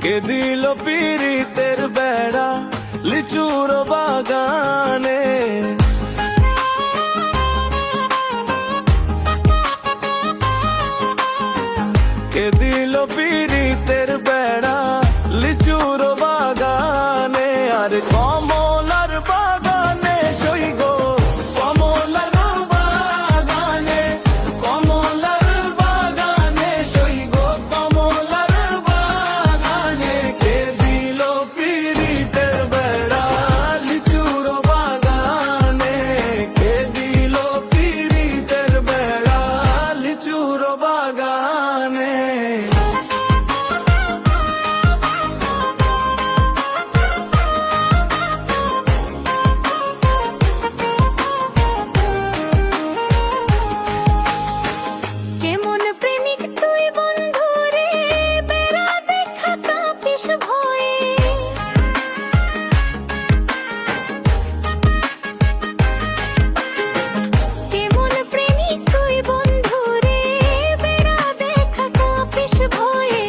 কে দিল পীড়িতের বেড়া লিচুর বাগানে। কে দিল পীড়িতের বেড়া লিচুর বাগানে। আর কমলার বাগানে সই গো, কমলার বাগানে, কমলার বাগানে সই গো, কমলার বাগানে। কে দিল পীড়িতের বেড়া লিচুর বাগানে। কে দিল পীড়িতের বেড়া লিচুর বাগানে। কেমন প্রেমিক তুই বন্ধু রে, বেড়া দেখা কাঁপিস ভয়ে। কেমন প্রেমিক তুই বন্ধু রে, বেড়া দেখা কাঁপিস ভয়ে।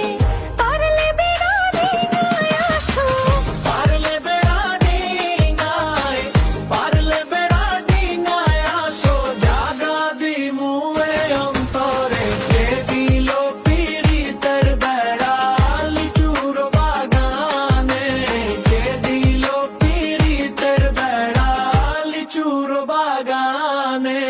পারলে বেড়া ডিঙায় আসো, পারলে বেড়া ডিঙায়, পারলে বেড়া ডিঙায় আসো, জাগা দিমু এ অন্তরে। কে দিল পীড়িতের বেড়া লিচুর বাগানে। কে দিল পীড়িতের বেড়া লিচুর বাগানে।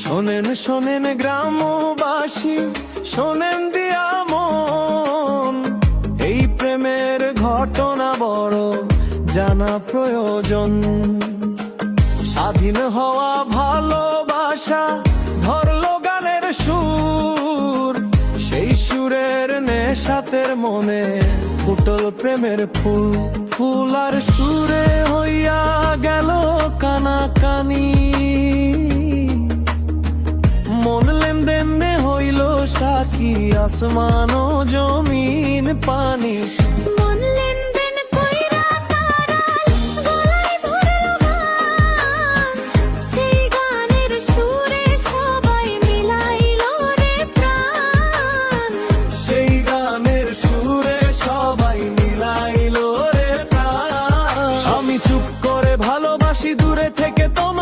শোনেন শোনেন গ্রামবাসী, শোনেন দিয়া মন, এই প্রেমের ঘটনা বড় জানা প্রয়োজন। স্বাধীন হওয়া ভালোবাসা ধরলো গানের সুর, সেই সুরের নেশাতের মনে ফুটল প্রেমের ফুল। ফুল আর সুরে হইয়া গেল কানাকানি, মন লেনদেনে হইল সাকি আসমান ও জমিন পানি। মন লেনদেন কইরা তারাল গলায় ধরলো গান। সেই গানের সুরে সবাই মিলাইলো রে প্রাণ। সেই গানের সুরে সবাই মিলাইলো রে প্রাণ। আমি চুপ করে ভালোবাসি দূরে থেকে তোমার